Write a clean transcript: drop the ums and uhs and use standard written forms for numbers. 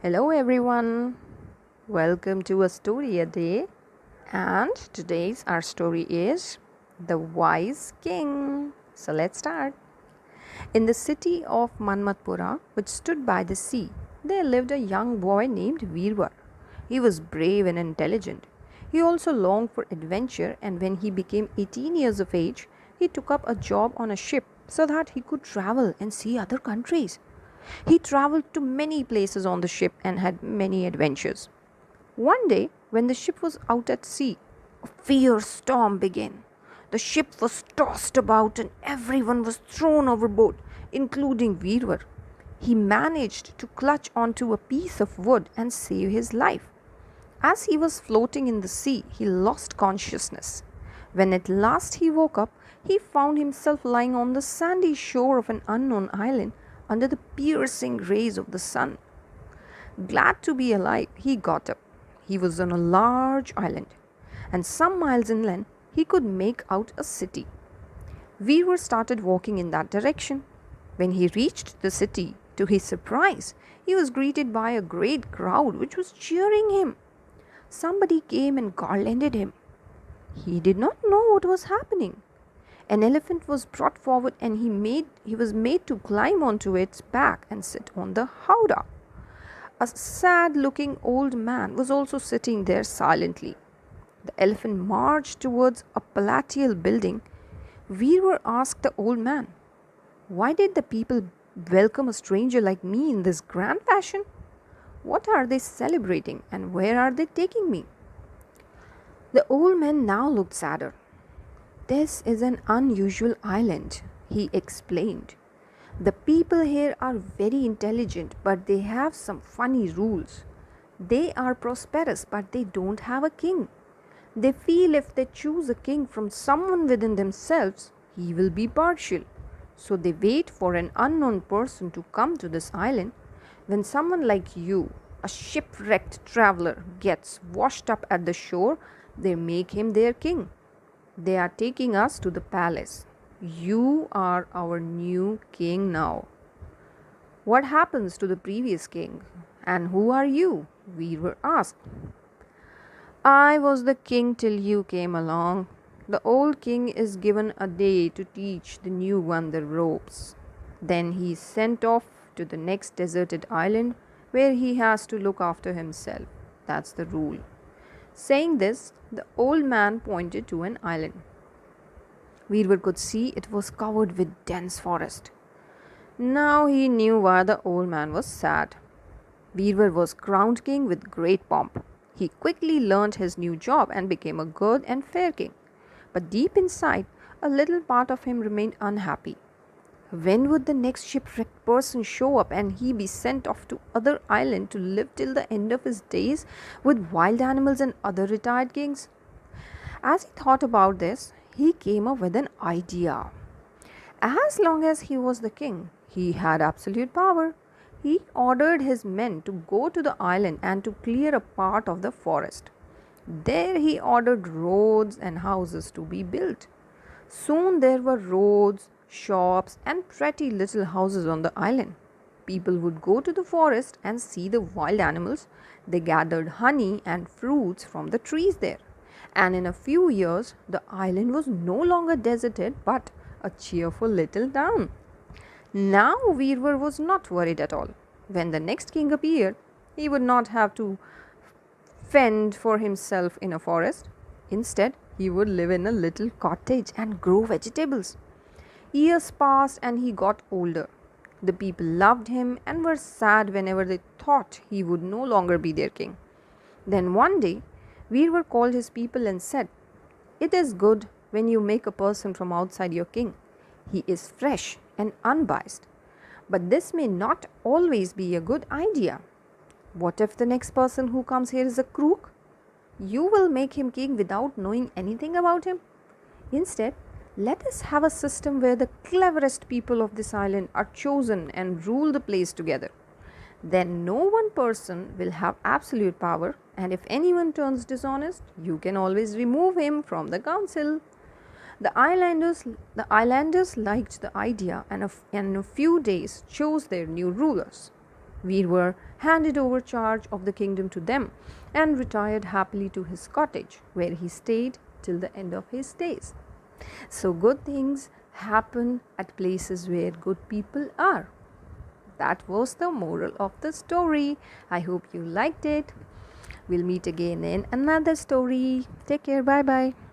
Hello, everyone. Welcome to A Story a Day. And today's our story is The Wise King. So let's start. In the city of Manmatpura, which stood by the sea, there lived a young boy named Veervar. He was brave and intelligent. He also longed for adventure, and when he became 18 years of age, he took up a job on a ship so that he could travel and see other countries. He traveled to many places on the ship and had many adventures. One day, when the ship was out at sea, a fierce storm began. The ship was tossed about and everyone was thrown overboard, including Veervar. He managed to clutch onto a piece of wood and save his life. As he was floating in the sea, he lost consciousness. When at last he woke up, he found himself lying on the sandy shore of an unknown island under the piercing rays of the sun. Glad to be alive, he got up. He was on a large island, and some miles inland he could make out a city. Weaver started walking in that direction. When he reached the city, to his surprise, he was greeted by a great crowd which was cheering him. Somebody came and garlanded him. He did not know what was happening. An elephant was brought forward and he was made to climb onto its back and sit on the howdah. A sad looking old man was also sitting there silently. The elephant marched towards a palatial building. Veervar asked the old man, "Why did the people welcome a stranger like me in this grand fashion? What are they celebrating and where are they taking me?" The old man now looked sadder. "This is an unusual island," he explained. "The people here are very intelligent, but they have some funny rules. They are prosperous, but they don't have a king. They feel if they choose a king from someone within themselves, he will be partial. So they wait for an unknown person to come to this island. When someone like you, a shipwrecked traveler, gets washed up at the shore, they make him their king. They are taking us to the palace. You are our new king now." "What happens to the previous king? And who are you?" we were asked. "I was the king till you came along. The old king is given a day to teach the new one the ropes. Then he is sent off to the next deserted island where he has to look after himself. That's the rule." Saying this, the old man pointed to an island. Veervar could see it was covered with dense forest. Now he knew why the old man was sad. Veervar was crowned king with great pomp. He quickly learned his new job and became a good and fair king. But deep inside, a little part of him remained unhappy. When would the next shipwrecked person show up and he be sent off to other island to live till the end of his days with wild animals and other retired kings? As he thought about this, he came up with an idea. As long as he was the king, he had absolute power. He ordered his men to go to the island and to clear a part of the forest. There he ordered roads and houses to be built. Soon there were roads, shops, and pretty little houses on the island. People would go to the forest and see the wild animals. They gathered honey and fruits from the trees there. And in a few years, the island was no longer deserted but a cheerful little town. Now Veervar was not worried at all. When the next king appeared, he would not have to fend for himself in a forest. Instead, he would live in a little cottage and grow vegetables. Years passed and he got older. The people loved him and were sad whenever they thought he would no longer be their king. Then one day, Veervar called his people and said, "It is good when you make a person from outside your king. He is fresh and unbiased. But this may not always be a good idea. What if the next person who comes here is a crook? You will make him king without knowing anything about him. Instead, let us have a system where the cleverest people of this island are chosen and rule the place together. Then no one person will have absolute power, and if anyone turns dishonest, you can always remove him from the council." The islanders liked the idea and in a few days chose their new rulers. Veer handed over charge of the kingdom to them and retired happily to his cottage, where he stayed till the end of his days. So, good things happen at places where good people are. That was the moral of the story. I hope you liked it. We'll meet again in another story. Take care. Bye bye.